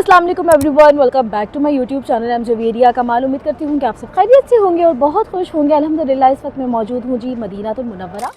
अस्सलाम वालेकुम everyone, welcome back to my YouTube channel. I'm Javeria Kamal. उम्मीद करती हूँ कि आप सब खैरियत से होंगे और बहुत खुश होंगे। अल्हम्दुलिल्लाह इस वक्त मैं मौजूद हूँ जी मदीनातुल मुनव्वरा।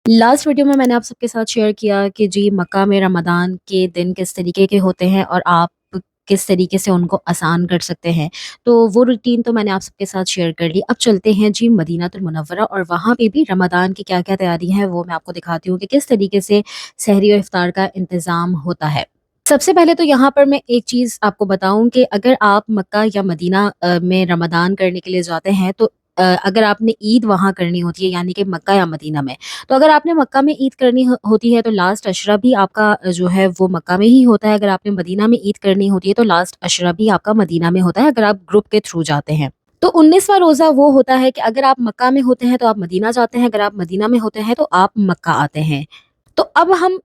लास्ट वीडियो में मैंने आप सबके साथ शेयर किया कि जी मक्का में रमज़ान के दिन किस तरीके के होते हैं और आप किस तरीके से उनको आसान कर सकते हैं। तो वो रूटीन तो मैंने आप सबके साथ शेयर कर ली। अब चलते हैं जी मदीनातुल मुनव्वरा और वहाँ पे भी रमज़ान की क्या-क्या तैयारी है वो मैं आपको दिखाती हूँ कि किस तरीके से सहरी और इफ्तार का इंतज़ाम होता है। सबसे पहले तो यहाँ पर मैं एक चीज़ आपको बताऊँ कि अगर आप मक्का या मदीना में रमज़ान करने के लिए जाते हैं तो अगर आपने ईद वहाँ करनी होती है यानी कि मक्का या मदीना में, तो अगर आपने मक्का में ईद करनी होती है तो लास्ट अशरा भी आपका जो है वो मक्का में ही होता है। अगर आपने मदीना में ईद करनी होती है तो लास्ट अशरा भी आपका मदीना में होता है अगर आप ग्रुप के थ्रू जाते हैं। तो 19वां रोज़ा वो होता है कि अगर आप मक्का में होते हैं तो आप मदीना जाते हैं, अगर आप मदीना में होते हैं तो आप मक्का आते हैं। तो अब हम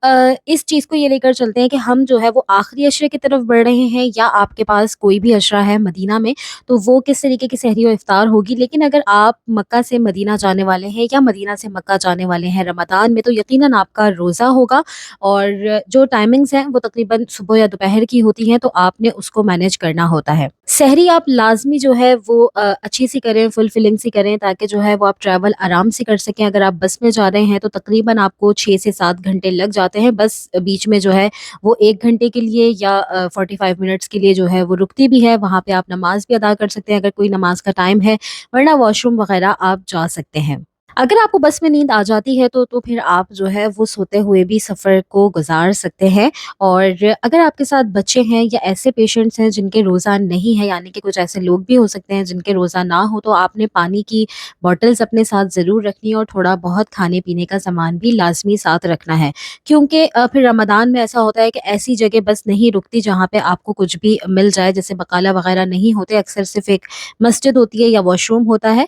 इस चीज़ को ये लेकर चलते हैं कि हम जो है वो आखिरी अशरे की तरफ बढ़ रहे हैं या आपके पास कोई भी अशरा है मदीना में, तो वो किस तरीके की सहरी और इफ्तार होगी। लेकिन अगर आप मक्का से मदीना जाने वाले हैं या मदीना से मक्का जाने वाले हैं रमज़ान में, तो यकीनन आपका रोज़ा होगा और जो टाइमिंग्स हैं वो तकरीबन सुबह या दोपहर की होती हैं, तो आपने उसको मैनेज करना होता है। सहरी आप लाज़मी जो है वो अच्छी सी करें, फुलफिलिंग सी करें ताकि जो है वो आप ट्रैवल आराम से कर सकें। अगर आप बस में जा रहे हैं तो तकरीबन आपको 6 से 7 घंटे लग जाते हैं। बस बीच में जो है वो 1 घंटे के लिए या 45 मिनट्स के लिए जो है वो रुकती भी है। वहाँ पे आप नमाज़ भी अदा कर सकते हैं अगर कोई नमाज़ का टाइम है, वरना वॉशरूम वग़ैरह आप जा सकते हैं। अगर आपको बस में नींद आ जाती है तो फिर आप जो है वो सोते हुए भी सफ़र को गुज़ार सकते हैं। और अगर आपके साथ बच्चे हैं या ऐसे पेशेंट्स हैं जिनके रोज़ा नहीं है, यानी कि कुछ ऐसे लोग भी हो सकते हैं जिनके रोज़ा ना हो, तो आपने पानी की बॉटल्स अपने साथ ज़रूर रखनी है और थोड़ा बहुत खाने-पीने का सामान भी लाज़मी साथ रखना है। क्योंकि फिर रमज़ान में ऐसा होता है कि ऐसी जगह बस नहीं रुकती जहाँ पे आपको कुछ भी मिल जाए, जैसे बकाला वग़ैरह नहीं होते, अक्सर सिर्फ़ एक मस्जिद होती है या वॉशरूम होता है।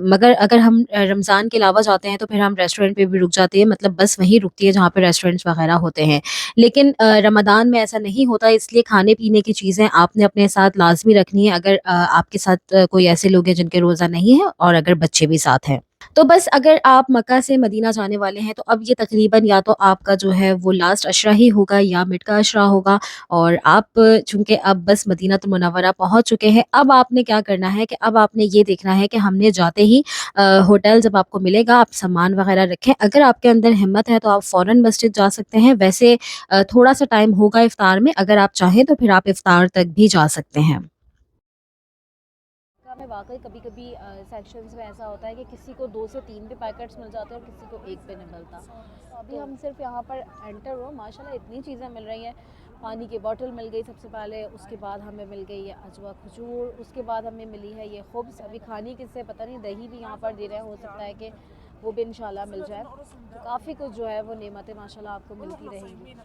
मगर अगर हम रमज़ान के अलावा जाते हैं तो फिर हम रेस्टोरेंट पे भी रुक जाते हैं, मतलब बस वहीं रुकती है जहाँ पे रेस्टोरेंट्स वग़ैरह होते हैं। लेकिन रमज़ान में ऐसा नहीं होता, इसलिए खाने-पीने की चीज़ें आपने अपने साथ लाज़मी रखनी है अगर आपके साथ कोई ऐसे लोग हैं जिनके रोज़ा नहीं है और अगर बच्चे भी साथ हैं। तो बस अगर आप मक्का से मदीना जाने वाले हैं तो अब ये तकरीबन या तो आपका जो है वो लास्ट अशरा ही होगा या मिड का अशरा होगा और आप चूँकि अब बस मदीनातुल मुनव्वरा पहुँच चुके हैं, अब आपने क्या करना है कि अब आपने ये देखना है कि हमने जाते ही होटल जब आपको मिलेगा आप सामान वग़ैरह रखें। अगर आपके अंदर हिम्मत है तो आप फ़ौरन मस्जिद जा सकते हैं। वैसे थोड़ा-सा टाइम होगा इफ्तार में, अगर आप चाहें तो फिर आप इफ्तार तक भी जा सकते हैं। में वाक़ई कभी-कभी सेक्शंस में ऐसा होता है कि किसी को 2 से 3 भी पैकेट्स मिल जाते हैं और किसी को 1 भी नहीं मिलता। तो अभी हम सिर्फ यहाँ पर एंटर हुए, माशाल्लाह इतनी चीज़ें मिल रही हैं। पानी की बॉटल मिल गई सबसे पहले, उसके बाद हमें मिल गई है अजवा खजूर, उसके बाद हमें मिली है ये ख़ुब्ज़। अभी खाने किससे पता नहीं, दही भी यहाँ पर दे रहे हैं, हो सकता है कि वो भी इंशाल्लाह मिल जाए। तो काफ़ी कुछ जो है वो नेमतें माशाल्लाह आपको मिलती रहेंगी।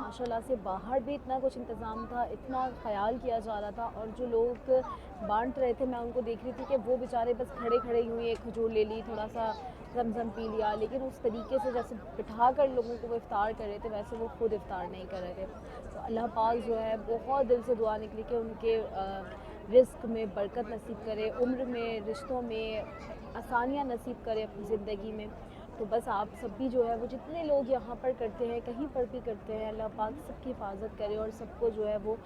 माशाल्लाह से बाहर भी इतना कुछ इंतज़ाम था, इतना ख़याल किया जा रहा था और जो लोग बाँट रहे थे मैं उनको देख रही थी कि वो बेचारे बस खड़े-खड़े यूँ ही एक खजूर ले ली, थोड़ा-सा ज़मज़म पी लिया, लेकिन उस तरीके से जैसे बिठा कर लोगों को वो इफ़्तार कर रहे थे वैसे वो खुद इफ़्तार नहीं कर रहे थे। तो अल्लाह पाक जो है बहुत दिल से दुआ निकली कि उनके रिज़्क़ में बरकत नसीब करे, उम्र में, रिश्तों में आसानियाँ नसीब करे अपनी ज़िंदगी में। तो बस आप सब भी जो है वो जितने लोग यहाँ पर करते हैं, कहीं पर भी करते हैं, अल्लाह पाक सबकी हिफाजत करे और सबको जो है वो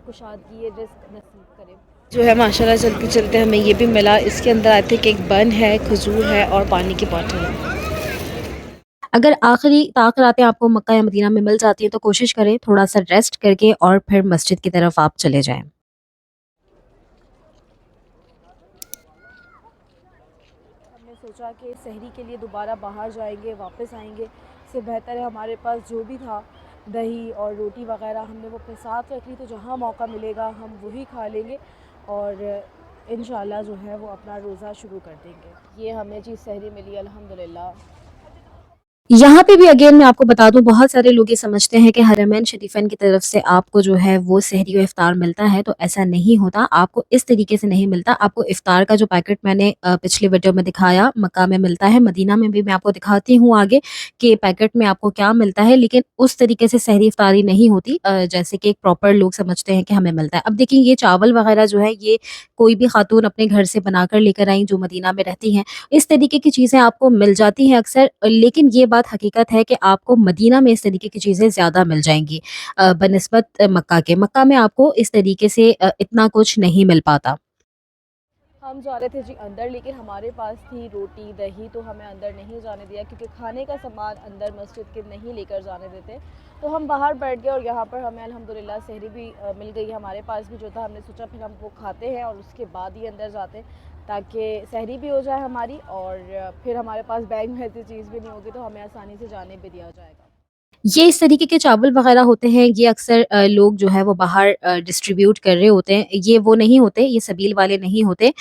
कुशादगी रिज़्क़ नसीब करे। जो है माशाल्लाह चलते-चलते हमें ये भी मिला, इसके अंदर आई थिंक एक बन है, खजूर है और पानी की बॉटल है। अगर आखिरी ताक़-रातें आपको मक्का या मदीना में मिल जाती हैं तो कोशिश करें थोड़ा-सा रेस्ट करके और फिर मस्जिद की तरफ आप चले जाएँ। हमने सोचा कि सहरी के लिए दोबारा बाहर जाएंगे, वापस आएंगे, इससे बेहतर है हमारे पास जो भी था दही और रोटी वग़ैरह हमने वो अपने साथ रख ली, तो जहाँ मौका मिलेगा हम वही खा लेंगे और इंशाल्लाह जो है वो अपना रोज़ा शुरू कर देंगे। ये हमें जी सहरी मिली अल्हम्दुलिल्लाह। यहाँ पे भी अगेन मैं आपको बता दूँ, बहुत सारे लोग ये समझते हैं कि हरमैन शरीफ़ैन की तरफ से आपको जो है वो सहरी और इफ़्तार मिलता है, तो ऐसा नहीं होता। आपको इस तरीके से नहीं मिलता। आपको इफ़्तार का जो पैकेट मैंने पिछले वीडियो में दिखाया, मक्का में मिलता है, मदीना में भी मैं आपको दिखाती हूँ आगे कि पैकेट में आपको क्या मिलता है, लेकिन उस तरीके से सहरी इफ़्तारी नहीं होती जैसे कि एक प्रॉपर लोग समझते हैं कि हमें मिलता है। अब देखिए, ये चावल वग़ैरह जो है, ये कोई भी खातून अपने घर से बनाकर लेकर आई जो मदीना में रहती हैं। इस तरीके की चीज़ें आपको मिल जाती हैं अक्सर, लेकिन ये बात हकीकत है कि आपको मदीना में इस तरीके की चीज़ें ज़्यादा मिल जाएँगी बनिस्बत मक्का के। मक्का में आपको इस तरीके से इतना कुछ नहीं मिल पाता। हम जा रहे थे जी अंदर, लेकिन हमारे पास थी रोटी दही, तो हमें अंदर नहीं जाने दिया क्योंकि खाने का सामान अंदर मस्जिद के नहीं लेकर जाने देते। तो हम बाहर बैठ गए और यहाँ पर हमें अल्हम्दुलिल्लाह सहरी भी मिल गई। हमारे पास भी जो था, हमने सोचा फिर हम वो खाते हैं और उसके बाद ही अंदर जाते हैं, ताकि सहरी भी हो जाए हमारी और फिर हमारे पास बैग में ऐसी चीज़ भी नहीं होगी, तो हमें आसानी से जाने भी दिया जाएगा। ये इस तरीके के चावल वग़ैरह होते हैं, ये अक्सर लोग जो है वो बाहर डिस्ट्रीब्यूट कर रहे होते हैं। ये वो नहीं होते, ये सबील वाले नहीं होते।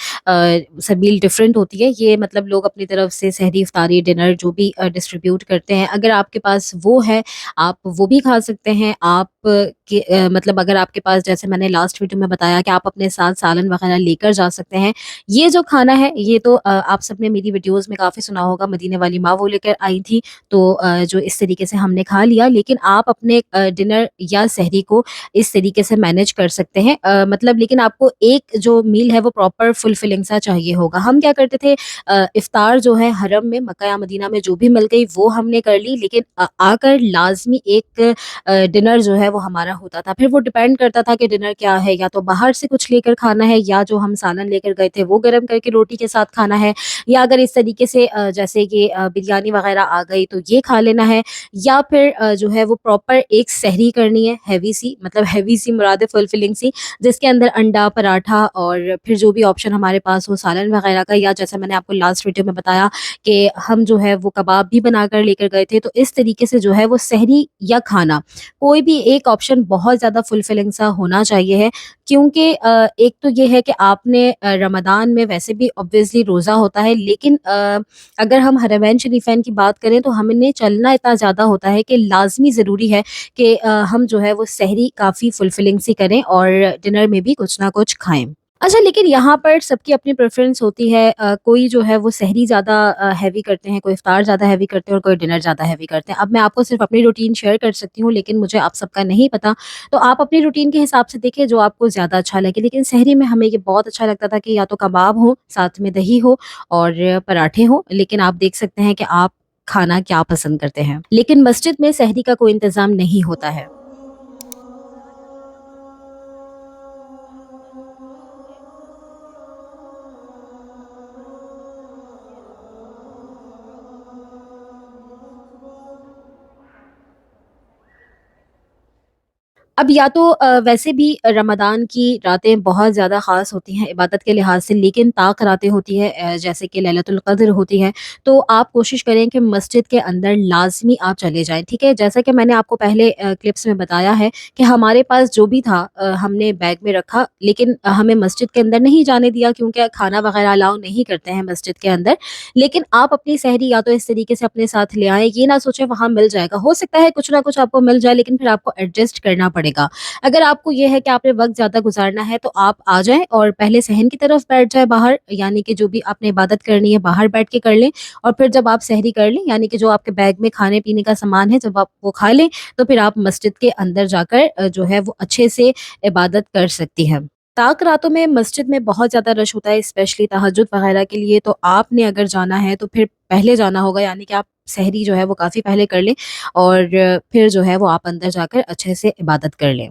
सबील डिफ़रेंट होती है। ये मतलब लोग अपनी तरफ से सहरी, इफ़्तारी, डिनर जो भी डिस्ट्रीब्यूट करते हैं। अगर आपके पास वो है, आप वो भी खा सकते हैं। आप मतलब अगर आपके पास, जैसे मैंने लास्ट वीडियो में बताया, कि आप अपने साथ सालन वग़ैरह लेकर जा सकते हैं। ये जो खाना है, ये तो आप सबने मेरी वीडियोज़ में काफ़ी सुना होगा, मदीने वाली माँ वो लेकर आई थी। तो जो इस तरीके से हमने खा लिया, लेकिन आप अपने डिनर या सहरी को इस तरीके से मैनेज कर सकते हैं। मतलब लेकिन आपको एक जो मील है वो प्रॉपर फुलफिलिंग सा चाहिए होगा। हम क्या करते थे, इफ्तार जो है हरम में, मक्का या मदीना में जो भी मिल गई वो हमने कर ली, लेकिन आकर लाज़मी एक डिनर जो है वो हमारा होता था। फिर वो डिपेंड करता था कि डिनर क्या है, या तो बाहर से कुछ लेकर खाना है, या जो हम सालन लेकर गए थे वो गरम करके रोटी के साथ खाना है, या अगर इस तरीके से जैसे कि बिरयानी वगैरह आ गई तो ये खा लेना है, या फिर जो है वो प्रॉपर एक सहरी करनी है हैवी सी, मतलब हैवी सी मुराद है फुलफिलिंग सी, जिसके अंदर अंडा पराठा और फिर जो भी ऑप्शन हमारे पास हो सालन वगैरह का, या जैसा मैंने आपको लास्ट वीडियो में बताया कि हम जो है वो कबाब भी बनाकर लेकर गए थे। तो इस तरीके से जो है वो सहरी या खाना, कोई भी एक ऑप्शन बहुत ज़्यादा फुलफिलिंग सा होना चाहिए है, क्योंकि एक तो ये है कि आपने रमज़ान में वैसे भी ऑब्वियसली रोज़ा होता है, लेकिन अगर हम हरमैन शरीफैन की बात करें तो हमने चलना इतना ज़्यादा होता है कि लाज़मी ज़रूरी है कि हम जो है वो सहरी काफ़ी फुलफिलिंग सी करें और डिनर में भी कुछ ना कुछ खाएँ। अच्छा, लेकिन यहाँ पर सबकी अपनी प्रेफ़रेंस होती है। कोई जो है वो सहरी ज़्यादा हेवी करते हैं, कोई इफ़्तार ज़्यादा हेवी करते हैं और कोई डिनर ज़्यादा हेवी करते हैं। अब मैं आपको सिर्फ़ अपनी रूटीन शेयर कर सकती हूँ, लेकिन मुझे आप सबका नहीं पता। तो आप अपनी रूटीन के हिसाब से देखिए जो आपको ज़्यादा अच्छा लगे। लेकिन सहरी में हमें ये बहुत अच्छा लगता था कि या तो कबाब हो, साथ में दही हो और पराठे हों। लेकिन आप देख सकते हैं कि आप खाना क्या पसंद करते हैं। लेकिन मस्जिद में सहरी का कोई इंतज़ाम नहीं होता है। अब या तो वैसे भी रमज़ान की रातें बहुत ज़्यादा ख़ास होती हैं इबादत के लिहाज़ से, लेकिन ताक रातें होती हैं, जैसे कि लैलतुल क़द्र होती है, तो आप कोशिश करें कि मस्जिद के अंदर लाज़मी आप चले जाएँ, ठीक है? जैसा कि मैंने आपको पहले क्लिप्स में बताया है कि हमारे पास जो भी था हमने बैग में रखा, लेकिन हमें मस्जिद के अंदर नहीं जाने दिया क्योंकि खाना वग़ैरह अलाउ नहीं करते हैं मस्जिद के अंदर। लेकिन आप अपनी सहरी या तो इस तरीके से अपने साथ ले आएँ, ये ना सोचें वहाँ मिल जाएगा। हो सकता है कुछ ना कुछ आपको मिल जाए, लेकिन फिर आपको एडजस्ट करना पड़ेगा। अगर आपको ये है कि आपने वक़्त ज़्यादा गुज़ारना है, तो आप आ जाएँ और पहले सहन की तरफ बैठ जाएँ बाहर, यानी कि जो भी आपने इबादत करनी है बाहर बैठ के कर लें, और फिर जब आप सहरी कर लें, यानी कि जो आपके बैग में खाने-पीने का सामान है, जब आप वो खा लें, तो फिर आप मस्जिद के अंदर जाकर जो है वो अच्छे से इबादत कर सकती हैं। ताक रातों में मस्जिद में बहुत ज़्यादा रश होता है, स्पेशली तहज्जुद वग़ैरह के लिए, तो आपने अगर जाना है तो फिर पहले जाना होगा, यानी कि आप सहरी जो है वो काफ़ी पहले कर लें और फिर जो है वो आप अंदर जाकर अच्छे से इबादत कर लें।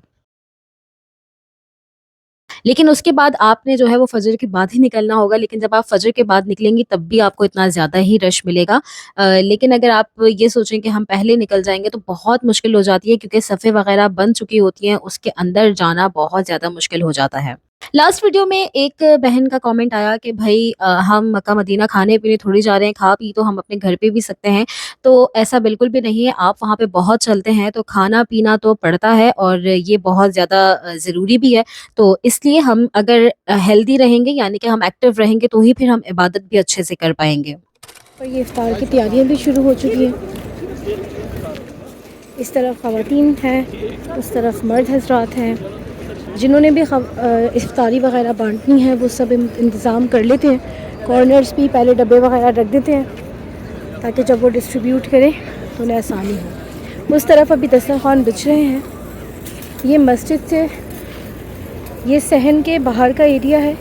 लेकिन उसके बाद आपने जो है वो फ़जर के बाद ही निकलना होगा, लेकिन जब आप फ़जर के बाद निकलेंगी तब भी आपको इतना ज़्यादा ही रश मिलेगा। लेकिन अगर आप ये सोचें कि हम पहले निकल जाएँगे तो बहुत मुश्किल हो जाती है, क्योंकि सफ़ें वग़ैरह बन चुकी होती हैं, उसके अंदर जाना बहुत ज़्यादा मुश्किल हो जाता है। लास्ट वीडियो में एक बहन का कमेंट आया कि भई हम मक्का मदीना खाने-पीने थोड़ी जा रहे हैं, खा-पी तो हम अपने घर पे भी सकते हैं। तो ऐसा बिल्कुल भी नहीं है, आप वहाँ पे बहुत चलते हैं तो खाना-पीना तो पड़ता है और ये बहुत ज़्यादा ज़रूरी भी है। तो इसलिए हम अगर हेल्दी रहेंगे, यानी कि हम एक्टिव रहेंगे, तो ही फिर हम इबादत भी अच्छे से कर पाएँगे। और ये इफ्तार की तैयारियाँ भी शुरू हो चुकी हैं। इस तरफ ख़वातीन हैं, उस तरफ मर्द हज़रात हैं। जिन्होंने भी इफ्तारी वगैरह बांटनी है वो सब इंतज़ाम कर लेते हैं। कॉर्नर्स भी पहले डब्बे वगैरह रख देते हैं ताकि जब वो डिस्ट्रीब्यूट करें तो उन्हें आसानी हो। उस तरफ अभी दस्तरखान बिछ रहे हैं। ये मस्जिद से, ये सहन के बाहर का एरिया है।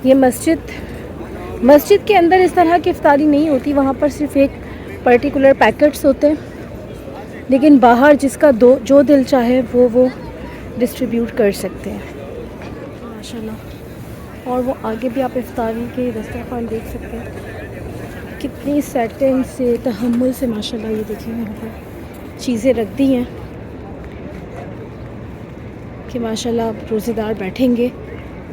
ये मस्जिद के अंदर इस तरह की इफ्तारी नहीं होती, वहाँ पर सिर्फ़ एक पर्टिकुलर पैकेट्स होते हैं, लेकिन बाहर जिसका जो दिल चाहे वो डिस्ट्रीब्यूट कर सकते हैं माशाल्लाह। और वो आगे भी आप इफ्तारी के दस्तरखान देख सकते हैं, कितनी सेटिंग से, तहम्मुल से माशाल्लाह। ये देखिए यहाँ पर चीज़ें रख दी हैं कि माशाल्लाह आप रोज़ेदार बैठेंगे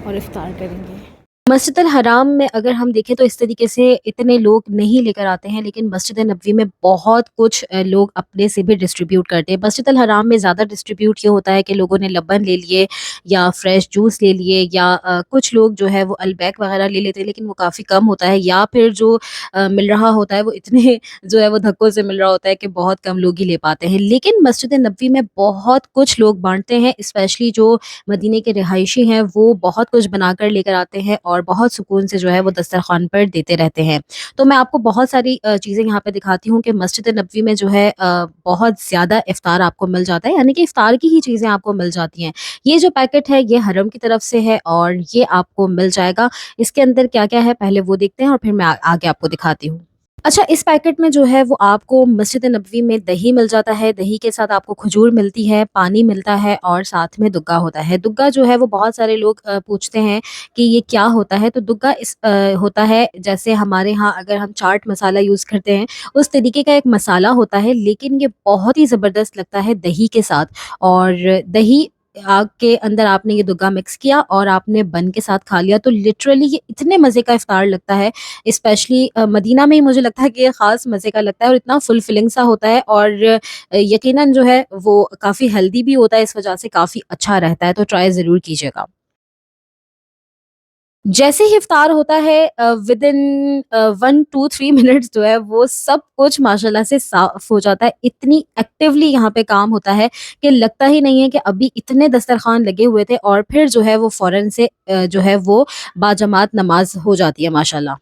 और इफ्तार करेंगे। मस्जिद अल हराम में अगर हम देखें तो इस तरीके से इतने लोग नहीं लेकर आते हैं, लेकिन मस्जिद नबवी में बहुत कुछ लोग अपने से भी डिस्ट्रीब्यूट करते हैं। मस्जिद अल हराम में ज़्यादा डिस्ट्रीब्यूट ये होता है कि लोगों ने लबन ले लिए या फ्रेश जूस ले लिए, या कुछ लोग जो है वो अलबैक वगैरह ले लेते हैं, लेकिन वो काफ़ी कम होता है। या फिर जो मिल रहा होता है वो इतने जो है वो धक्कों से मिल रहा होता है कि बहुत कम लोग ही ले पाते हैं। लेकिन मस्जिद नबवी में बहुत कुछ लोग बांटते हैं, स्पेशली जो मदीने के रिहायशी हैं वो बहुत कुछ बनाकर लेकर आते हैं और बहुत सुकून से जो है वो दस्तरखान पर देते रहते हैं। तो मैं आपको बहुत सारी चीज़ें यहाँ पे दिखाती हूँ कि मस्जिद नबवी में जो है बहुत ज़्यादा इफ्तार आपको मिल जाता है, यानी कि इफ्तार की ही चीज़ें आपको मिल जाती हैं। ये जो पैकेट है ये हरम की तरफ से है और ये आपको मिल जाएगा। इसके अंदर क्या-क्या है पहले वो देखते हैं और फिर मैं आगे आपको दिखाती हूँ। अच्छा, इस पैकेट में जो है वो आपको मस्जिद नबवी में दही मिल जाता है, दही के साथ आपको खजूर मिलती है, पानी मिलता है और साथ में दुग्गा होता है। दुग्गा जो है वो बहुत सारे लोग पूछते हैं कि ये क्या होता है? तो दुग्गा होता है, जैसे हमारे यहाँ अगर हम चाट मसाला यूज़ करते हैं, उस तरीके का एक मसाला होता है, लेकिन ये बहुत ही ज़बरदस्त लगता है दही के साथ। और दही आग के अंदर आपने ये दुग्गा मिक्स किया और आपने बन के साथ खा लिया, तो लिटरली ये इतने मज़े का इफ्तार लगता है। स्पेशली मदीना में ही मुझे लगता है कि ये ख़ास मज़े का लगता है और इतना फुलफिलिंग सा होता है, और यकीनन जो है वो काफ़ी हेल्दी भी होता है, इस वजह से काफ़ी अच्छा रहता है, तो ट्राई ज़रूर कीजिएगा। जैसे ही इफ्तार होता है विदिन 1 टू 3 मिनट्स जो है वो सब कुछ माशाल्लाह से साफ़ हो जाता है। इतनी एक्टिवली यहाँ पे काम होता है कि लगता ही नहीं है कि अभी इतने दस्तरखान लगे हुए थे, और फिर जो है वो फ़ौरन से जो है वो बाजमात नमाज़ हो जाती है माशाल्लाह।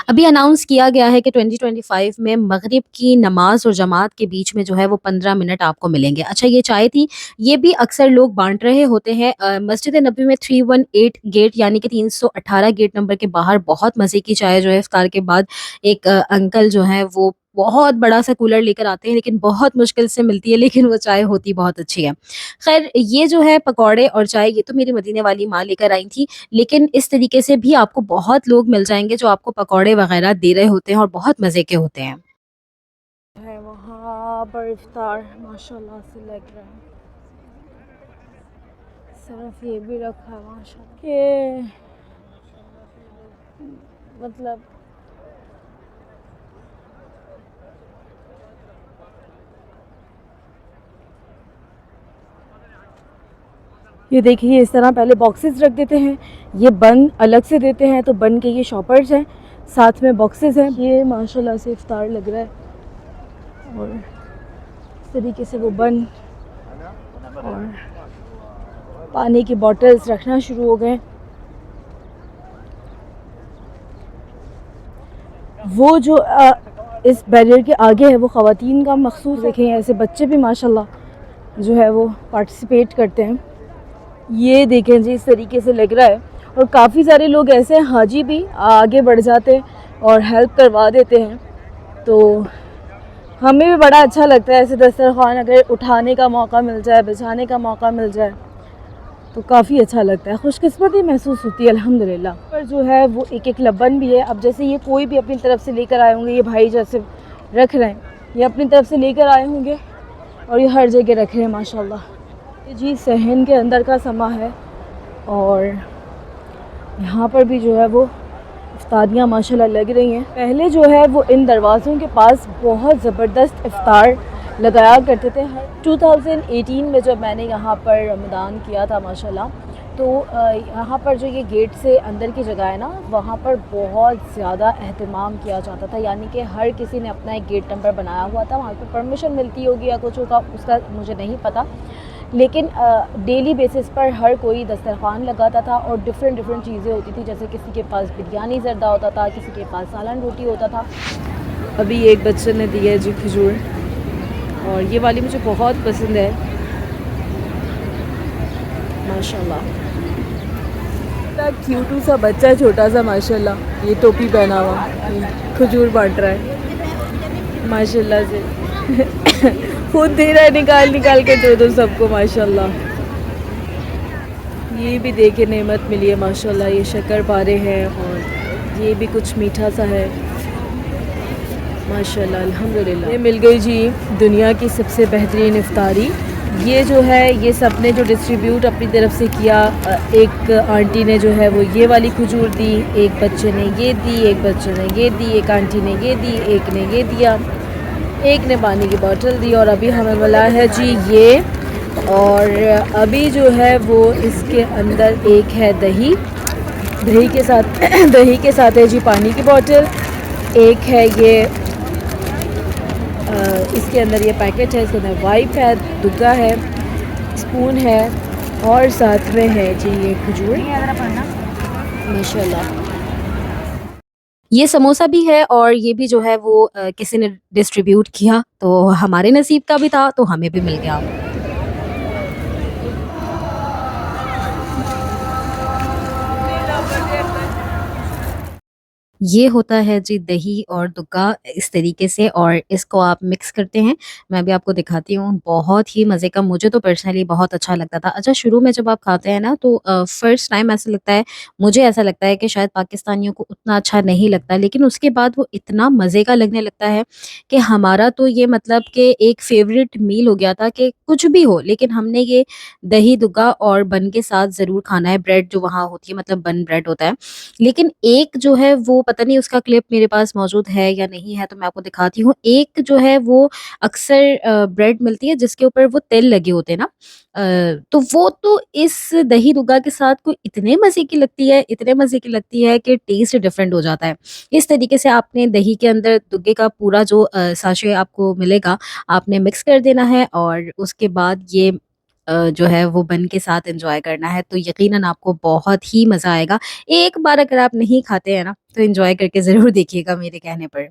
अभी अनाउंस किया गया है कि 2025 में मगरिब की नमाज और जमात के बीच में जो है वो 15 मिनट आपको मिलेंगे। अच्छा, ये चाय थी, ये भी अक्सर लोग बाँट रहे होते हैं। मस्जिद नबी में 318 गेट यानी कि 318 गेट नंबर के बाहर बहुत मज़े की चाय जो है इफ्तार के बाद एक अंकल जो हैं वो बहुत बड़ा-सा कूलर लेकर आते हैं, लेकिन बहुत मुश्किल से मिलती है, लेकिन वो चाय होती बहुत अच्छी है। ख़ैर, ये जो है पकौड़े और चाय ये तो मेरी मदीने वाली माँ लेकर आई थी, लेकिन इस तरीके से भी आपको बहुत लोग मिल जाएँगे जो आपको पकौड़े वग़ैरह दे रहे होते हैं और बहुत मज़े के होते हैं। है वहाँ पर इफ्तार माशाल्लाह से लग रहा है। सिर्फ ये भी रखा है माशाल्लाह, ये मतलब ये देखिए इस तरह पहले बॉक्सेस रख देते हैं, ये बन अलग से देते हैं, तो बन के ये शॉपर्स हैं, साथ में बॉक्सेस हैं। ये माशाल्लाह से इफ्तार लग रहा है, और इस तरीके से वो बन और पानी की बॉटल्स रखना शुरू हो गए। वो जो इस बैरियर के आगे है वो ख़वातीन का मखसूस, देखें ऐसे बच्चे भी माशाल्लाह जो है वो पार्टिसिपेट करते हैं। ये देखें जी, इस तरीके से लग रहा है, और काफ़ी सारे लोग ऐसे हैं हाजी भी आगे बढ़ जाते हैं और हेल्प करवा देते हैं। तो हमें भी बड़ा अच्छा लगता है ऐसे दस्तरखान अगर उठाने का मौका मिल जाए, बिछाने का मौका मिल जाए, तो काफ़ी अच्छा लगता है, खुशकिस्मती महसूस होती है अल्हम्दुलिल्लाह। पर जो है वो एक एक लबन भी है। अब जैसे ये कोई भी अपनी तरफ से लेकर आए होंगे, ये भाई जैसे रख रहे हैं, ये अपनी तरफ से लेकर आए होंगे और ये हर जगह रख रहे हैं माशाल्लाह। ये जी सहन के अंदर का समा है, और यहाँ पर भी जो है वो इफ्तारियाँ माशाल्लाह लग रही हैं। पहले जो है वो इन दरवाज़ों के पास बहुत ज़बरदस्त इफ्तार लगाया करते थे। 2018 में जब मैंने यहाँ पर रमज़ान किया था माशाल्लाह, तो यहाँ पर जो ये गेट से अंदर की जगह है ना, वहाँ पर बहुत ज़्यादा एहतमाम किया जाता था, यानी कि हर किसी ने अपना एक गेट नंबर बनाया हुआ था। वहाँ पर परमिशन मिलती होगी या कुछ होगा, उसका मुझे नहीं पता, लेकिन डेली बेसिस पर हर कोई दस्तरखान लगाता था और डिफ़रेंट डिफ़रेंट चीज़ें होती थी। जैसे किसी के पास बिरयानी ज़र्दा होता था, किसी के पास सालन रोटी होता था। अभी एक बच्चे ने दी है जी खजूर, और ये वाली मुझे बहुत पसंद है माशाल्लाह। इतना क्यूटू सा बच्चा है, छोटा सा माशाल्लाह, ये टोपी पहना हुआ, खजूर बांट रहा है माशाल्लाह से। खुद दे रहा है निकाल निकाल के, दो दो सबको माशाल्लाह। ये भी देखे नेमत मिली है माशाल्लाह, ये शक्कर पारे हैं और ये भी कुछ मीठा सा है माशाल्लाह अल्हम्दुलिल्लाह। ये मिल गई जी दुनिया की सबसे बेहतरीन इफ्तारी। ये जो है ये सब ने जो डिस्ट्रीब्यूट अपनी तरफ से किया, एक आंटी ने जो है वो ये वाली खजूर दी, एक बच्चे ने ये दी, एक बच्चे ने ये दी, एक आंटी ने ये दी, एक ने ये दिया, एक ने पानी की बोतल दी, और अभी हमें मिला है जी ये। और अभी जो है वो इसके अंदर एक है दही, दही के साथ दही के साथ है जी पानी की बोतल, एक है ये इसके अंदर ये पैकेट है, इसके अंदर वाइप है, दुग्गा है, स्पून है, और साथ में है जी ये खजूर माशाल्लाह। ये समोसा भी है और ये भी जो है वो किसी ने डिस्ट्रीब्यूट किया, तो हमारे नसीब का भी था तो हमें भी मिल गया। ये होता है जी दही और दुग्गा इस तरीके से, और इसको आप मिक्स करते हैं। मैं अभी आपको दिखाती हूँ, बहुत ही मज़े का, मुझे तो पर्सनली बहुत अच्छा लगता था। अच्छा, शुरू में जब आप खाते हैं ना तो फर्स्ट टाइम ऐसा लगता है, मुझे ऐसा लगता है कि शायद पाकिस्तानियों को उतना अच्छा नहीं लगता, लेकिन उसके बाद वो इतना मज़े का लगने लगता है कि हमारा तो ये मतलब कि एक फ़ेवरेट मील हो गया था कि कुछ भी हो, लेकिन हमने ये दही दुग्गा और बन के साथ ज़रूर खाना है। ब्रेड जो वहाँ होती है, मतलब बन ब्रेड होता है, लेकिन एक जो है वो पता नहीं उसका क्लिप मेरे पास मौजूद है या नहीं है, तो मैं आपको दिखाती हूँ। एक जो है वो अक्सर ब्रेड मिलती है जिसके ऊपर वो तेल लगे होते हैं ना, तो वो तो इस दही दुग्गा के साथ कोई इतने मज़े की लगती है, इतने मज़े की लगती है कि टेस्ट डिफरेंट हो जाता है। इस तरीके से आपने दही के अंदर दुग्गे का पूरा जो साशे आपको मिलेगा, आपने मिक्स कर देना है, और उसके बाद ये जो है वो बन के साथ एन्जॉय करना है, तो यकीनन आपको बहुत ही मज़ा आएगा। एक बार अगर आप नहीं खाते हैं ना, तो एन्जॉय करके ज़रूर देखिएगा मेरे कहने पर।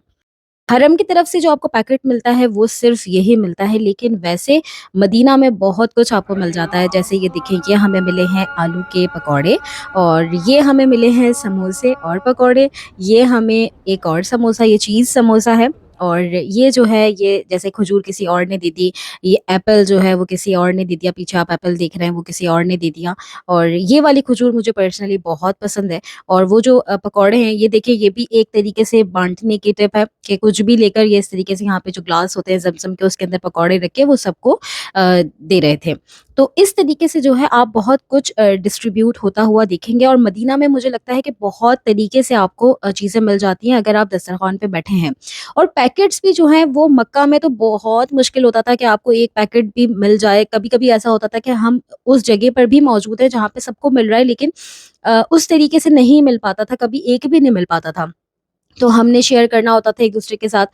हरम की तरफ से जो आपको पैकेट मिलता है वो सिर्फ़ यही मिलता है, लेकिन वैसे मदीना में बहुत कुछ आपको मिल जाता है। जैसे ये देखिए, ये हमें मिले हैं आलू के पकौड़े, और ये हमें मिले हैं समोसे और पकौड़े, ये हमें एक और समोसा, ये चीज़ समोसा है, और ये जो है ये जैसे खजूर किसी और ने दे दी, ये एप्पल जो है वो किसी और ने दे दिया, पीछे आप एप्पल देख रहे हैं वो किसी और ने दे दिया, और ये वाली खजूर मुझे पर्सनली बहुत पसंद है। और वो जो पकौड़े हैं, ये देखिए, ये भी एक तरीके से बाँटने की टिप है कि कुछ भी लेकर ये इस तरीके से यहाँ पे जो ग्लास होते हैं ज़मज़म के, उसके अंदर पकौड़े रख के वो सबको दे रहे थे। तो इस तरीके से जो है आप बहुत कुछ डिस्ट्रीब्यूट होता हुआ देखेंगे, और मदीना में मुझे लगता है कि बहुत तरीके से आपको चीज़ें मिल जाती हैं अगर आप दस्तरख़्वान पे बैठे हैं। और पैकेट्स भी जो हैं वो मक्का में तो बहुत मुश्किल होता था कि आपको एक पैकेट भी मिल जाए। कभी-कभी ऐसा होता था कि हम उस जगह पर भी मौजूद हैं जहाँ पे सबको मिल रहा है, लेकिन उस तरीके से नहीं मिल पाता था, कभी एक भी नहीं मिल पाता था। तो हमने शेयर करना होता था एक-दूसरे के साथ।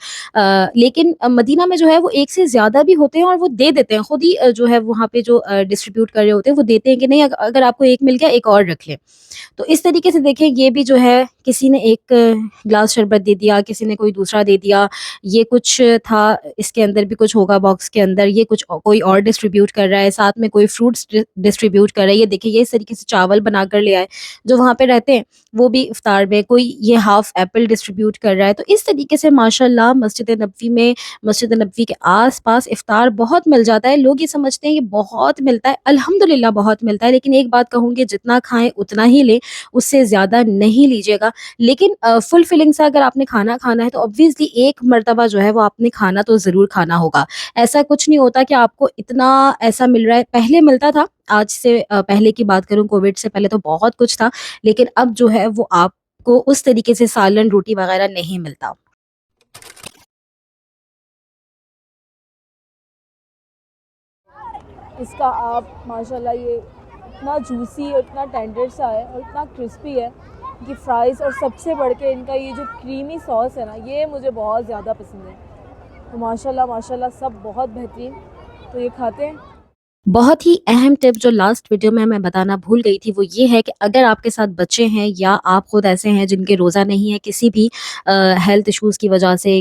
लेकिन मदीना में जो है वो एक से ज़्यादा भी होते हैं और वो दे देते हैं। खुद ही जो है वहाँ पे जो डिस्ट्रीब्यूट कर रहे होते हैं वो देते हैं कि नहीं, अगर आपको एक मिल गया, एक और रख लें। तो इस तरीके से देखिए, ये भी जो है किसी ने एक ग्लास शरबत दे दिया, किसी ने कोई दूसरा दे दिया। ये कुछ था, इसके अंदर भी कुछ होगा बॉक्स के अंदर, ये कुछ कोई और डिस्ट्रीब्यूट कर रहा है, साथ में कोई फ्रूट्स डिस्ट्रीब्यूट कर रहा है। ये देखिए, ये इस तरीके से चावल बनाकर ले आए, जो वहाँ पे रहते हैं, वो भी इफ्तार में कोई ये हाफ एप्पल डिस्ट्रीब्यूट कर रहा है। तो इस तरीके से माशाल्लाह मस्जिद नबवी में, मस्जिद नबवी के आस-पास इफ्तार बहुत मिल जाता है। लोग ये समझते हैं ये बहुत मिलता है, अल्हम्दुलिल्लाह बहुत मिलता है, लेकिन एक बात कहूँगी, जितना खाएँ उतना ही लें, उससे ज़्यादा नहीं लीजिएगा। लेकिन फुल फिलिंग से अगर आपने खाना खाना है तो ऑब्वियसली एक मर्तबा जो है वो आपने खाना तो ज़रूर खाना होगा। ऐसा कुछ नहीं होता कि आपको इतना ऐसा मिल रहा है, पहले मिलता था, आज से पहले की बात करूँ, कोविड से पहले तो बहुत कुछ था, लेकिन अब जो है वो आपको उस तरीके से सालन, रोटी वगैरह नहीं मिलता। इसका आप माशाल्लाह ये इतना जूसी और इतना टेंडर सा है और इतना क्रिस्पी है। इनकी फ्राइज़ और सबसे बढ़ के इनका ये जो क्रीमी सॉस है ना, ये मुझे बहुत ज़्यादा पसंद है। तो माशाल्लाह माशाल्लाह सब बहुत बेहतरीन। तो ये खाते हैं। बहुत ही अहम टिप जो लास्ट वीडियो में मैं बताना भूल गई थी वो ये है कि अगर आपके साथ बच्चे हैं या आप खुद ऐसे हैं जिनके रोज़ा नहीं है किसी भी हेल्थ इश्यूज़ की वजह से,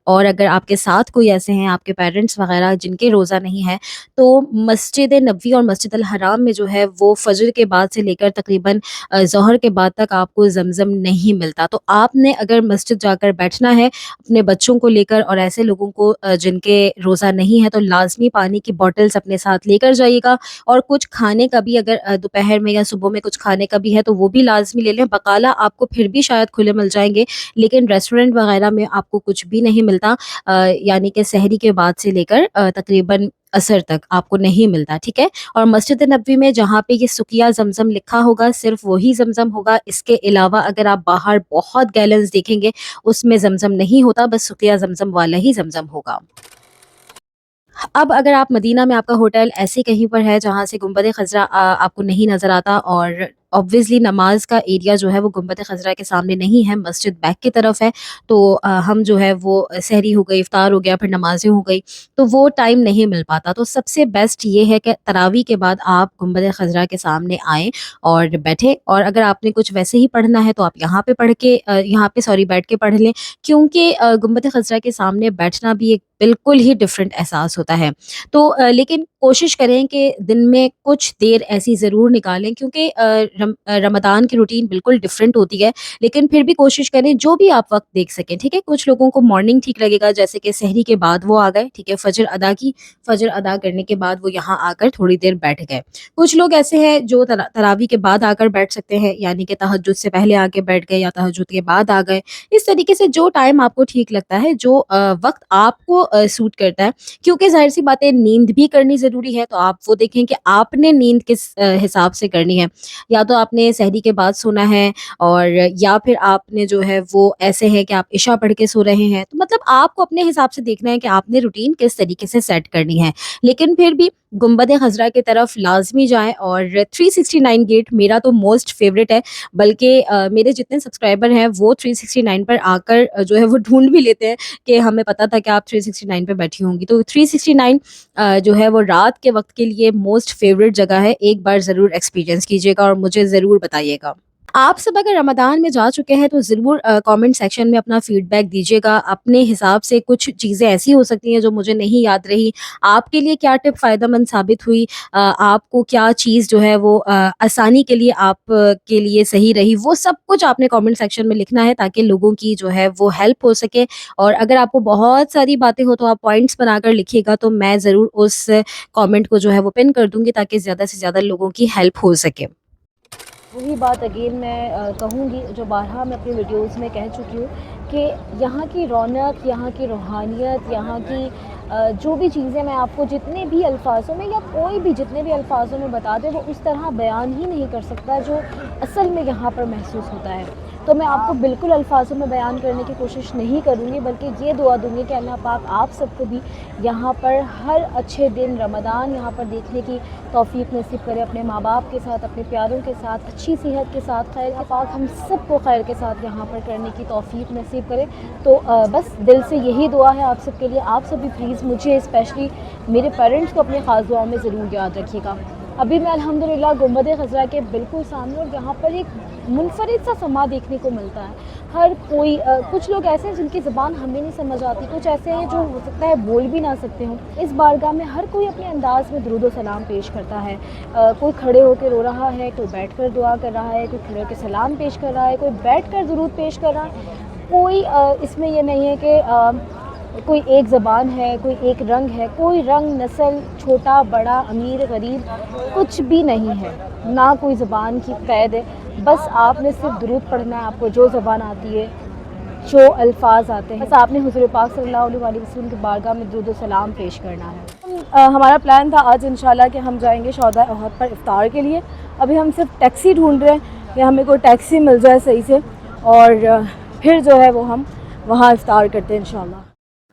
और अगर आपके साथ कोई ऐसे हैं आपके पेरेंट्स वगैरह जिनके रोज़ा नहीं है, तो मस्जिद नबवी और मस्जिद अल हराम में जो है वो फजर के बाद से लेकर तकरीबन ज़ोहर के बाद तक आपको ज़मज़म नहीं मिलता। तो आपने अगर मस्जिद जाकर बैठना है अपने बच्चों को लेकर और ऐसे लोगों को जिनके रोज़ा नहीं है, तो लाज़मी पानी की बॉटल्स अपने साथ लेकर जाइएगा। और कुछ खाने का भी अगर दोपहर में या सुबह में कुछ खाने का भी है तो वो भी लाज़मी ले लें। बकाला आपको फिर भी शायद खुले मिल जाएँगे, लेकिन रेस्टोरेंट वग़ैरह में आपको कुछ भी नहीं मिलता, यानी कि सहरी के बाद से लेकर तकरीबन असर तक आपको नहीं मिलता, ठीक है? और मस्जिद नबवी में जहाँ पे ये सुकिया ज़मज़म लिखा होगा सिर्फ़ वही ज़मज़म होगा। इसके अलावा अगर आप बाहर बहुत गैलन्स देखेंगे उसमें ज़मज़म नहीं होता, बस सुकिया ज़मज़म वाला ही ज़मज़म होगा। अब अगर आप मदीना में आपका होटल ऐसे कहीं पर है जहाँ से गुंबद ख़ज़रा आपको नहीं नज़र आता, और ऑब्वियसली नमाज़ का एरिया जो है वो गुंबद ख़ज़रा के सामने नहीं है, मस्जिद बैक की तरफ है। तो हम जो है वो सहरी हो गई, इफ़्तार हो गया, फिर नमाज़ें हो गई, तो वो टाइम नहीं मिल पाता। तो सबसे बेस्ट ये है कि तरावी के बाद आप गुंबद ख़ज़रा के सामने आएँ और बैठें, और अगर आपने कुछ वैसे ही पढ़ना है तो आप यहाँ पे पढ़ के यहाँ पे सॉरी बैठ के पढ़ लें, क्योंकि गुंबद ख़ज़रा के सामने बैठना भी एक बिल्कुल ही डिफरेंट एहसास होता है। तो लेकिन कोशिश करें कि दिन में कुछ देर ऐसी ज़रूर निकालें, क्योंकि रमज़ान की रूटीन बिल्कुल डिफरेंट होती है, लेकिन फिर भी कोशिश करें जो भी आप वक़्त देख सकें, ठीक है? कुछ लोगों को मॉर्निंग ठीक लगेगा, जैसे कि सहरी के बाद वो आ गए, ठीक है? फ़जर अदा की, फ़जर अदा करने के बाद वो यहाँ आकर थोड़ी देर बैठ गए। कुछ लोग ऐसे हैं जो तरावी के बाद आकर बैठ सकते हैं, यानी कि तहज्जुद से पहले आके बैठ गए या तहज्जुद के बाद आ गए। इस तरीके से जो टाइम आपको ठीक लगता है, जो वक़्त आपको सूट करता है, क्योंकि ज़ाहिर-सी बात है नींद भी करनी ज़रूरी है, तो आप वो देखें कि आपने नींद किस हिसाब से करनी है। या तो आपने सहरी के बाद सोना है, और या फिर आपने जो है वो ऐसे है कि आप इशा पढ़ के सो रहे हैं। तो मतलब आपको अपने हिसाब से देखना है कि आपने रूटीन किस तरीके से सेट करनी है। लेकिन फिर भी गुंबद ख़ज़रा की तरफ लाज़मी जाएँ, और 369 गेट मेरा तो मोस्ट फ़ेवरेट है। बल्कि मेरे जितने सब्सक्राइबर हैं वो 369 पर आकर जो है वो ढूँढ भी लेते हैं कि हमें पता था कि आप 369 पे बैठी होंगी। तो 369 जो है वो रात के वक़्त के लिए मोस्ट फ़ेवरेट जगह है। एक बार ज़रूर एक्सपीरियंस कीजिएगा और मुझे ज़रूर बताइएगा। आप सब अगर रमज़ान में जा चुके हैं तो ज़रूर कमेंट सेक्शन में अपना फ़ीडबैक दीजिएगा। अपने हिसाब से कुछ चीज़ें ऐसी हो सकती हैं जो मुझे नहीं याद रही। आपके लिए क्या टिप फ़ायदेमंद साबित हुई? आपको क्या चीज़ जो है वो आसानी के लिए के लिए सही रही? वो सब कुछ आपने कमेंट सेक्शन में लिखना है, ताकि लोगों की जो है वो हेल्प हो सके। और अगर आपको बहुत सारी बातें हो तो आप पॉइंट्स बनाकर लिखिएगा, तो मैं ज़रूर उस कमेंट को जो है वो पिन कर दूँगी, ताकि ज़्यादा से ज़्यादा लोगों की हेल्प हो सके। वही बात अगेन मैं कहूँगी, जो बारहा मैं अपनी वीडियोज़ में कह चुकी हूँ कि यहाँ की रौनक, यहाँ की रूहानियत, यहाँ की जो भी चीज़ें मैं आपको जितने भी अल्फाज़ों में या कोई भी जितने भी अल्फाज़ों में बता दे, वो उस तरह बयान ही नहीं कर सकता जो असल में यहाँ पर महसूस होता है। तो मैं आपको बिल्कुल अल्फाज़ों में बयान करने की कोशिश नहीं करूँगी, बल्कि ये दुआ दूँगी कि अल्लाह पाक आप सबको भी यहाँ पर हर अच्छे दिन रमज़ान यहाँ पर देखने की तौफ़ीक़ नसीब करे, अपने माँ बाप के साथ, अपने प्यारों के साथ, अच्छी सेहत के साथ, खैर के पाक हम सबको खैर के साथ यहाँ पर करने की तौफ़ीक़ नसीब करे। तो बस दिल से यही दुआ है आप सबके लिए। आप सभी प्लीज़ मुझे, स्पेशली मेरे पेरेंट्स को, अपनी ख़ास दुआओं में ज़रूर याद रखिएगा। अभी मैं अल्हम्दुलिल्लाह गुंबद ख़ज़रा के बिल्कुल सामने, और यहाँ पर एक मुनफ़रिद सा समा देखने को मिलता है। हर कोई कुछ लोग ऐसे हैं जिनकी ज़बान हमें नहीं समझ आती, कुछ ऐसे हैं जो हो सकता है बोल भी ना सकते हों। इस बारगाह में हर कोई अपने अंदाज़ में दुरूद व सलाम पेश करता है। कोई खड़े होकर रो रहा है, कोई बैठकर दुआ कर रहा है, कोई खड़े होकर सलाम पेश कर रहा है, कोई बैठकर दुरूद पेश कर रहा है। कोई इसमें ये नहीं है कि कोई एक ज़बान है, कोई एक रंग है, कोई रंग, नस्ल, छोटा बड़ा, अमीर गरीब कुछ भी नहीं है, ना कोई ज़बान की क़ैद है। बस आपने सिर्फ दुरूद पढ़ना है, आपको जो ज़बान आती है, जो अल्फाज आते हैं, बस आपने हुज़ूर पाक सल्लल्लाहु अलैहि वसल्लम की बारगाह में दुरूद व सलाम पेश करना है। हमारा प्लान था आज इंशाल्लाह कि हम जाएंगे शौदा उहद पर इफ्तार के लिए। अभी हम सिर्फ टैक्सी ढूंढ रहे हैं कि हमें कोई टैक्सी मिल जाए सही से, और फिर जो है वो हम वहाँ इफ्तार करते हैं इंशाल्लाह।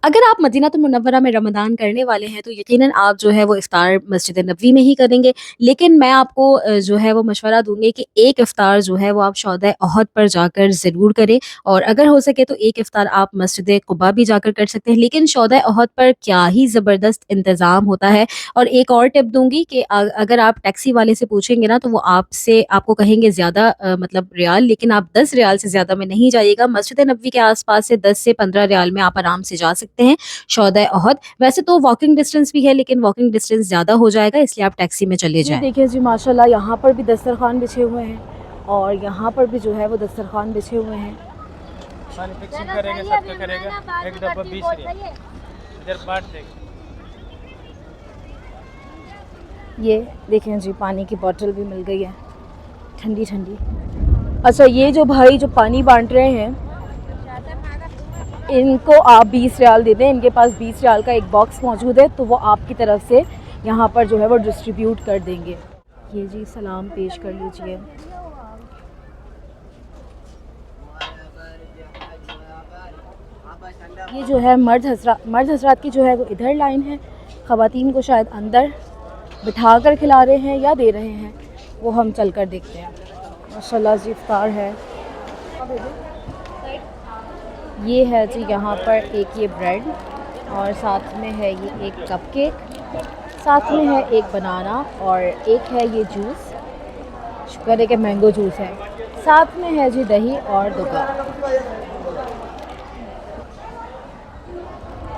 अगर आप मदीनातुल मुनव्वरा में रमज़ान करने वाले हैं तो यकीनन आप जो है वो इफ़्तार मस्जिद नबवी में ही करेंगे। लेकिन मैं आपको जो है वो मशवरा दूँगी कि एक इफ़्तार जो है वो आप शौदा अहद पर जाकर ज़रूर करें, और अगर हो सके तो एक इफ़्तार आप मस्जिद कुबा भी जाकर कर सकते हैं। लेकिन शौदा अहद पर क्या ही ज़बरदस्त इंतज़ाम होता है। और एक और टिप दूँगी कि अगर आप टैक्सी वाले से पूछेंगे ना तो वो आपको कहेंगे ज़्यादा मतलब रियाल, लेकिन आप 10 रियाल से ज़्यादा में नहीं जाइएगा। मस्जिद नबवी के आस-पास से 10 से 15 रियाल में आप आराम से जा सकते हैं शौदा अहद। वैसे तो वॉकिंग डिस्टेंस भी है, लेकिन वॉकिंग डिस्टेंस ज़्यादा हो जाएगा, इसलिए आप टैक्सी में चले ये जाएँ। देखिए जी माशाल्लाह, यहाँ पर भी दस्तरखान बिछे हुए हैं और यहाँ पर भी जो है वो दस्तरखान बिछे हुए हैं। पानी फिक्सिंग करेगा, सबका करेगा, एक डब्बा 20 रियाल इधर बांट देगा। ये देखें जी, पानी की बोतल भी मिल गई है ठंडी ठंडी। अच्छा, ये जो भाई जो पानी बांट रहे हैं इनको आप 20 रियाल दे दें, इनके पास 20 रियाल का एक बॉक्स मौजूद है, तो वो आपकी तरफ से यहाँ पर जो है वो डिस्ट्रीब्यूट कर देंगे। ये जी सलाम पेश कर लीजिए। ये जो है मर्द हजरात की जो है वो इधर लाइन है, ख़वातीन को शायद अंदर बिठा कर खिला रहे हैं या दे रहे हैं, वो हम चल कर देखते हैं। माशाल्लाह जी इफ्तार है। ये है जी यहाँ पर एक ये ब्रेड और साथ में है ये एक कपकेक, साथ में है एक बनाना और एक है ये जूस, शुक्र है कि मैंगो जूस है, साथ में है जी दही और दुका।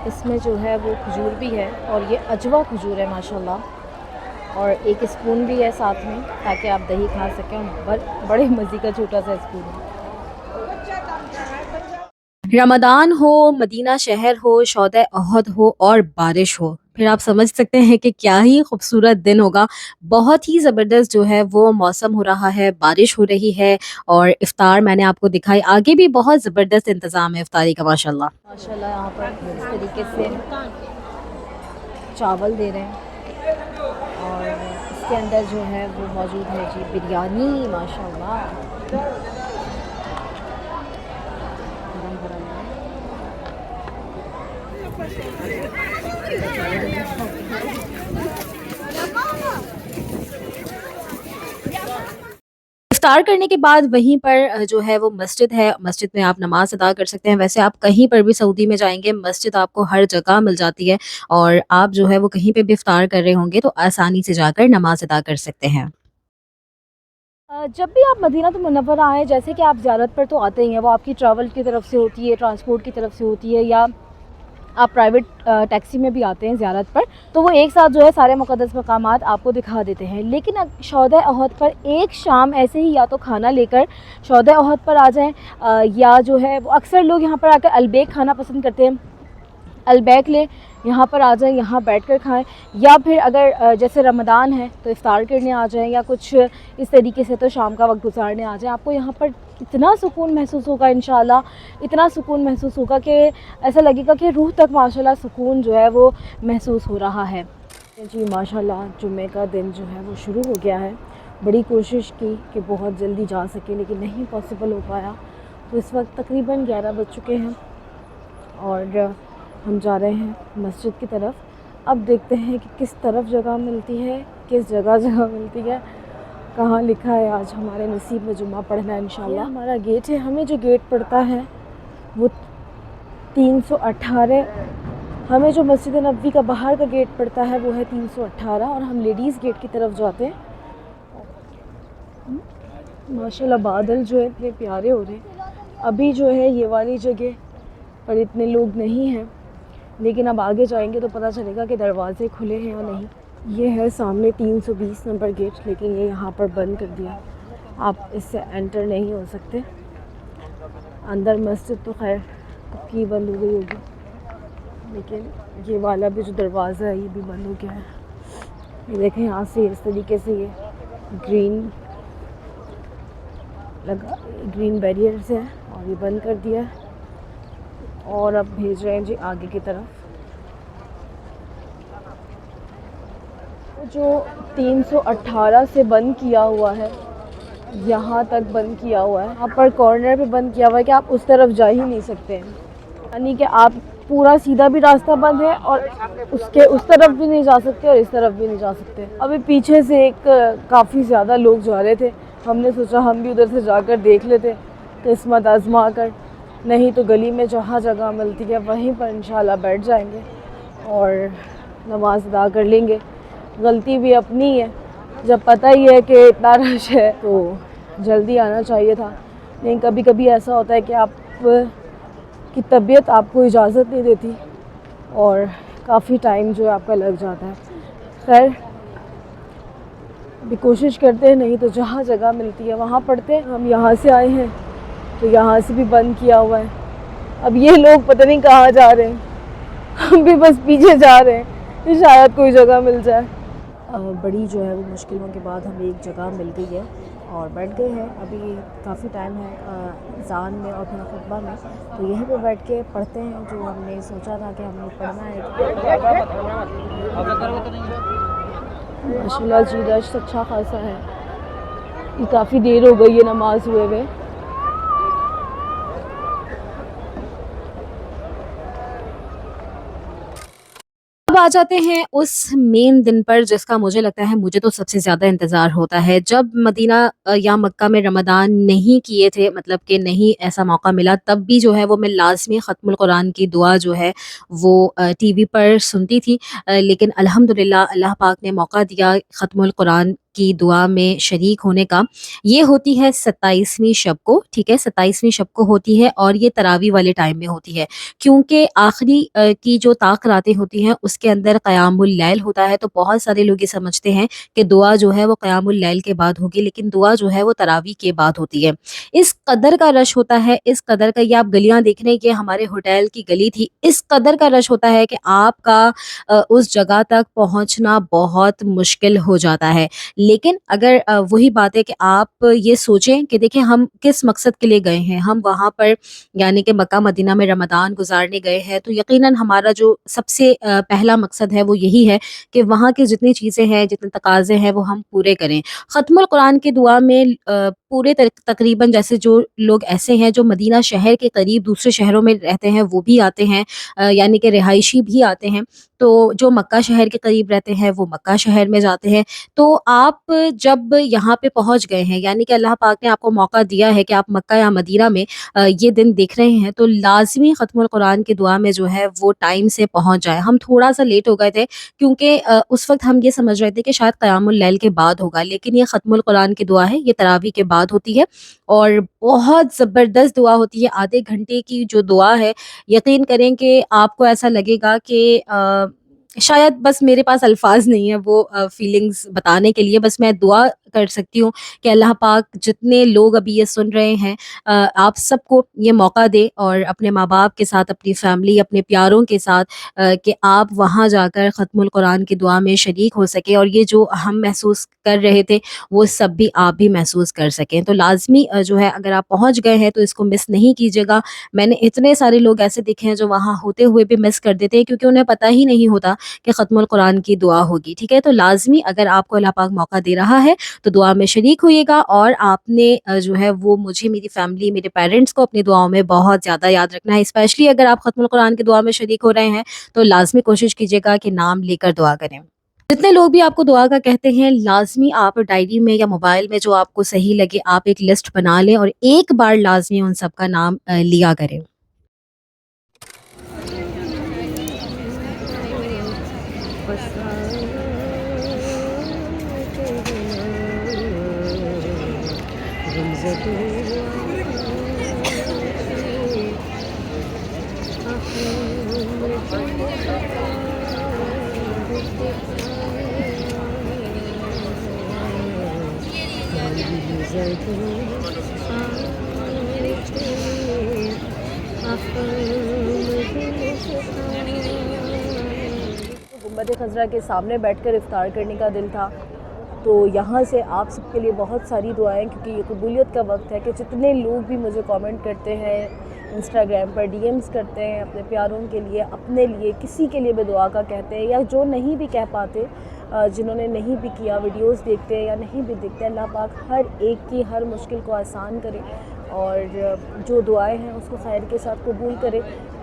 इसमें जो है वो खजूर भी है और ये अजवा खजूर है माशाल्लाह, और एक स्पून भी है साथ में ताकि आप दही खा सकें। बड़े मज़े का छोटा सा स्पून है। रमदान हो, मदीना शहर हो, शौदा अहद हो और बारिश हो, फिर आप समझ सकते हैं कि क्या ही खूबसूरत दिन होगा। बहुत ही ज़बरदस्त जो है वो मौसम हो रहा है, बारिश हो रही है और इफ़्तार मैंने आपको दिखाई। आगे भी बहुत ज़बरदस्त इंतज़ाम है इफ़्तारी का माशाल्लाह। माशाल्लाह यहाँ पर इस तरीके से चावल दे रहे हैं और इसके अंदर जो है वो मौजूद है जी बिरयानी माशाल्लाह। गरम गरम है। इफ्तार करने के बाद वहीं पर जो है वो मस्जिद है, मस्जिद में आप नमाज़ अदा कर सकते हैं। वैसे आप कहीं पर भी सऊदी में जाएँगे, मस्जिद आपको हर जगह मिल जाती है, और आप जो है वो कहीं पे भी इफ्तार कर रहे होंगे तो आसानी से जाकर नमाज़ अदा कर सकते हैं। जब भी आप मदीना तो मुनव्वरा आएँ, जैसे कि आप ज़ियारत पर तो आते ही हैं, वो आपकी ट्रैवल की तरफ से होती है, ट्रांसपोर्ट की तरफ से होती है, या आप प्राइवेट टैक्सी में भी आते हैं ज़ियारत पर, तो वो एक साथ जो है सारे मुक़द्दस मकामात आपको दिखा देते हैं। लेकिन शौदा अहद पर एक शाम ऐसे ही या तो खाना लेकर शौदा अहद पर आ जाएँ, या जो है वो अक्सर लोग यहाँ पर आकर अलबेक खाना पसंद करते हैं, अलबैक लें, यहाँ पर आ जाएँ, यहाँ बैठकर खाएं, या फिर अगर जैसे रमज़ान है तो इफ़्तार करने आ जाएं, या कुछ इस तरीके से तो शाम का वक्त गुजारने आ जाएं। आपको यहाँ पर इतना सुकून महसूस होगा, इंशाल्लाह इतना सुकून महसूस होगा कि ऐसा लगेगा कि रूह तक माशाल्लाह सुकून जो है वो महसूस हो रहा है। जी माशाल्लाह जुम्मे का दिन जो है वो शुरू हो गया है। बड़ी कोशिश की कि बहुत जल्दी जा सके, लेकिन नहीं पॉसिबल हो पाया। तो इस वक्त तकरीबन 11 बज चुके हैं और हम जा रहे हैं मस्जिद की तरफ। अब देखते हैं कि किस तरफ जगह मिलती है, किस जगह मिलती है, कहाँ लिखा है आज हमारे नसीब में जुम्मा पढ़ना है इंशाल्लाह। हमारा गेट है, हमें जो गेट पड़ता है वो 318, हमें जो मस्जिद नबवी का बाहर का गेट पड़ता है वो है 318, और हम लेडीज़ गेट की तरफ जाते हैं। माशाल्लाह बादल जो है इतने प्यारे हो रहे हैं। अभी जो है ये वाली जगह पर इतने लोग नहीं हैं, लेकिन अब आगे जाएंगे तो पता चलेगा कि दरवाज़े खुले हैं या नहीं। ये है सामने 320 नंबर गेट, लेकिन ये यहाँ पर बंद कर दिया, आप इससे एंटर नहीं हो सकते अंदर। मस्जिद तो खैर कब की बंद हो गई होगी, लेकिन ये वाला भी जो दरवाज़ा है ये भी बंद हो गया है। ये देखें यहाँ से इस तरीके से ये ग्रीन बैरियर्स है और ये बंद कर दिया है, और अब भेज रहे हैं जी आगे की तरफ। जो 318 से बंद किया हुआ है, यहाँ तक बंद किया हुआ है, यहाँ पर कॉर्नर पे बंद किया हुआ है कि आप उस तरफ जा ही नहीं सकते हैं। यानी कि आप पूरा सीधा भी रास्ता बंद है और उसके उस तरफ भी नहीं जा सकते और इस तरफ भी नहीं जा सकते। अभी पीछे से एक काफ़ी ज़्यादा लोग जा रहे थे, हमने सोचा हम भी उधर से जाकर देख लेते, किस्मत आजमा कर। नहीं तो गली में जहाँ जगह मिलती है वहीं पर इंशाल्लाह बैठ जाएंगे और नमाज अदा कर लेंगे। गलती भी अपनी है, जब पता ही है कि इतना रश है तो जल्दी आना चाहिए था। लेकिन कभी कभी ऐसा होता है कि आप की तबीयत आपको इजाज़त नहीं देती और काफ़ी टाइम जो है आपका लग जाता है। खैर अभी कोशिश करते हैं, नहीं तो जहाँ जगह मिलती है वहाँ पढ़ते हैं। हम यहाँ से आए हैं तो यहाँ से भी बंद किया हुआ है। अब ये लोग पता नहीं कहाँ जा रहे हैं, हम भी बस पीछे जा रहे हैं कि शायद कोई जगह मिल जाए। बड़ी जो है वो मुश्किलों के बाद हमें एक जगह मिल गई है और बैठ गए हैं। अभी काफ़ी टाइम है अज़ान में और फिर खुतबा में, तो यहीं पे बैठ के पढ़ते हैं जो हमने सोचा था कि हमने पढ़ना है। माशाल्लाह जी रश अच्छा खासा है, ये काफ़ी देर हो गई है नमाज हुए हुए। अब आ जाते हैं उस मेन दिन पर जिसका मुझे लगता है, मुझे तो सबसे ज़्यादा इंतज़ार होता है। जब मदीना या मक्का में रमज़ान नहीं किए थे, मतलब कि नहीं ऐसा मौका मिला, तब भी जो है वो मैं लाज़मी ख़त्मुल कुरान की दुआ जो है वो टीवी पर सुनती थी। लेकिन अल्हम्दुलिल्लाह अल्लाह पाक ने मौका दिया ख़त्मुल कुरान की दुआ में शरीक होने का। ये होती है 27वीं शब को, ठीक है? 27वीं शब को होती है और ये तरावी वाले टाइम में होती है। क्योंकि आखिरी की जो ताक रातें होती हैं उसके अंदर क़यामुल लैल होता है, तो बहुत सारे लोग ये समझते हैं कि दुआ जो है वो क़यामुल लैल के बाद होगी, लेकिन दुआ जो है वो तरावी के बाद होती है। इस कदर का रश होता है, इस कदर का, ये आप गलियाँ देख रहे हैं, ये हमारे होटल की गली थी, इस कदर का रश होता है कि आपका उस जगह तक पहुँचना बहुत मुश्किल हो जाता है। लेकिन अगर वही बात है कि आप ये सोचें कि देखिए हम किस मकसद के लिए गए हैं, हम वहाँ पर यानी कि मक्का मदीना में रमज़ान गुज़ारने गए हैं, तो यकीनन हमारा जो सबसे पहला मकसद है वो यही है कि वहाँ की जितनी चीज़ें हैं, जितने तकाज़े हैं वो हम पूरे करें। ख़त्मुल कुरान की दुआ में पूरे तकरीबन, जैसे जो लोग ऐसे हैं जो मदीना शहर के करीब दूसरे शहरों में रहते हैं वो भी आते हैं, यानी कि रिहायशी भी आते हैं। तो जो मक्का शहर के करीब रहते हैं वो मक्का शहर में जाते हैं। तो आप जब यहाँ पे पहुँच गए हैं, यानी कि अल्लाह पाक ने आपको मौका दिया है कि आप मक्का या मदीना में ये दिन देख रहे हैं, तो लाज़मी ख़त्मुल कुरान की दुआ में जो है वो टाइम से पहुँच जाएँ। हम थोड़ा-सा लेट हो गए थे क्योंकि उस वक़्त हम ये समझ रहे थे कि शायद क़यामुल लैल के बाद होगा, लेकिन ये ख़त्मुल कुरान की दुआ है, ये तरावी के बाद होती है और बहुत ज़बरदस्त दुआ होती है। आधे घंटे की जो दुआ है, यकीन करें कि आपको ऐसा लगेगा कि शायद बस मेरे पास अल्फ़ाज़ नहीं है वो फ़ीलिंग्स बताने के लिए, बस मैं दुआ कर सकती हूँ कि अल्लाह पाक जितने लोग अभी ये सुन रहे हैं, आप सबको ये मौका दे और अपने माँ-बाप के साथ, अपनी फ़ैमिली, अपने प्यारों के साथ कि आप वहाँ जाकर ख़त्मुल कुरान की दुआ में शरीक हो सकें और ये जो हम महसूस कर रहे थे, वो सब भी आप भी महसूस कर सकें। तो लाज़मी जो है, अगर आप पहुँच गए हैं तो इसको मिस नहीं कीजिएगा। मैंने इतने सारे लोग ऐसे देखे हैं जो वहाँ होते हुए भी मिस कर देते हैं क्योंकि उन्हें पता ही नहीं होता कि ख़त्मुल कुरान की दुआ होगी, ठीक है? तो लाज़मी अगर आपको अल्लाह पाक मौका दे रहा है तो दुआ में शरीक होइएगा और आपने जो है वो मुझे, मेरी फैमिली, मेरे पेरेंट्स को अपनी दुआओं में बहुत ज़्यादा याद रखना है। स्पेशली अगर आप ख़त्मुल कुरान की दुआ में शरीक हो रहे हैं तो लाज़मी कोशिश कीजिएगा कि नाम लेकर दुआ करें। जितने लोग भी आपको दुआ का कहते हैं, लाज़मी आप डायरी में या मोबाइल में जो आपको सही लगे आप एक लिस्ट बना लें और एक बार लाज़मी उन सब का नाम लिया करें। गुंबद खज़रा के सामने बैठकर इफ्तार करने का दिल था, तो यहाँ से आप सबके लिए बहुत सारी दुआएं, क्योंकि ये कबूलियत का वक्त है कि जितने लोग भी मुझे कमेंट करते हैं, इंस्टाग्राम पर डीएम्स करते हैं अपने प्यारों के लिए, अपने लिए, किसी के लिए भी दुआ का कहते हैं, या जो नहीं भी कह पाते, जिन्होंने नहीं भी किया, वीडियोस देखते हैं या नहीं भी देखते, अल्लाह पाक हर एक की हर मुश्किल को आसान करे और जो दुआएं हैं उसको खैर के साथ कबूल करे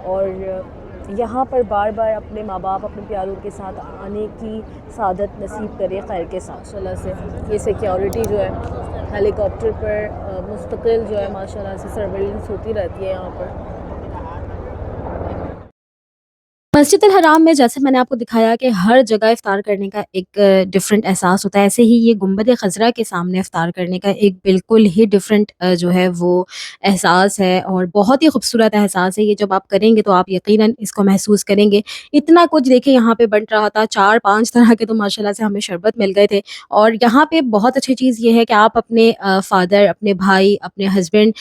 और यहाँ पर बार बार अपने माँ बाप अपने प्यारों के साथ आने की सादत नसीब करे खैर के साथ। माशाल्लाह से ये सिक्योरिटी जो है हेलीकॉप्टर पर मुस्तकिल जो है माशाल्लाह से सर्वेलेंस होती रहती है यहाँ पर। मस्जिद अल हराम में जैसे मैंने आपको दिखाया कि हर जगह इफ्तार करने का एक डिफरेंट एहसास होता है, ऐसे ही ये गुंबद खज़रा के सामने इफ्तार करने का एक बिल्कुल ही डिफरेंट जो है वो एहसास है और बहुत ही खूबसूरत एहसास है। ये जब आप करेंगे तो आप यकीनन इसको महसूस करेंगे। इतना कुछ देखिए यहाँ पे बन रहा था, 4-5 तरह के तो माशाल्लाह से हमें शरबत मिल गए थे और यहाँ पे बहुत अच्छी चीज़ ये है कि आप अपने फादर, अपने भाई, अपने हस्बैंड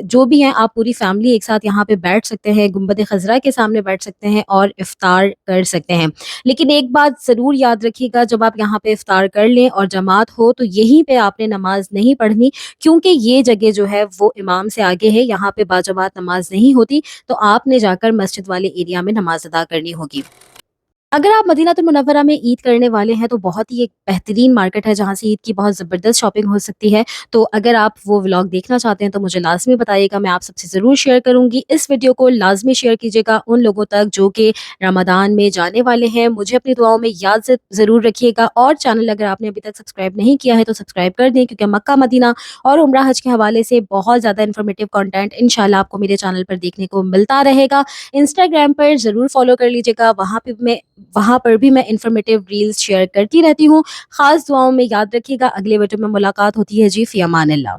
जो भी हैं, आप पूरी फैमिली एक साथ यहाँ पे बैठ सकते हैं, गुंबद खज़रा के सामने बैठ सकते हैं और इफ्तार कर सकते हैं। लेकिन एक बात ज़रूर याद रखिएगा, जब आप यहाँ पे इफ्तार कर लें और जमात हो तो यहीं पे आपने नमाज़ नहीं पढ़नी, क्योंकि ये जगह जो है वो इमाम से आगे है, यहाँ पे बाजमात नमाज नहीं होती, तो आपने जाकर मस्जिद वाले एरिया में नमाज अदा करनी होगी। अगर आप मदीनातुल मुनव्वरा में ईद करने वाले हैं तो बहुत ही एक बेहतरीन मार्केट है जहाँ से ईद की बहुत ज़बरदस्त शॉपिंग हो सकती है। तो अगर आप वो व्लॉग देखना चाहते हैं तो मुझे लाज़मी बताइएगा, मैं आप सबसे ज़रूर शेयर करूँगी। इस वीडियो को लाज़मी शेयर कीजिएगा उन लोगों तक जो कि रमज़ान में जाने वाले हैं। मुझे अपनी दुआओं में याद ज़रूर रखिएगा और चैनल अगर आपने अभी तक सब्सक्राइब नहीं किया है तो सब्सक्राइब कर दें, क्योंकि मक्का मदीना और उम्रा हज के हवाले से बहुत ज़्यादा इन्फॉर्मेटिव कंटेंट इंशाल्लाह आपको मेरे चैनल पर देखने को मिलता रहेगा। इंस्टाग्राम पर ज़रूर फॉलो कर लीजिएगा, वहाँ पर भी मैं इन्फॉर्मेटिव रील्स शेयर करती रहती हूँ। ख़ास दुआओं में याद रखिएगा। अगले वीडियो में मुलाकात होती है जी, फ़ी अमानिल्लाह।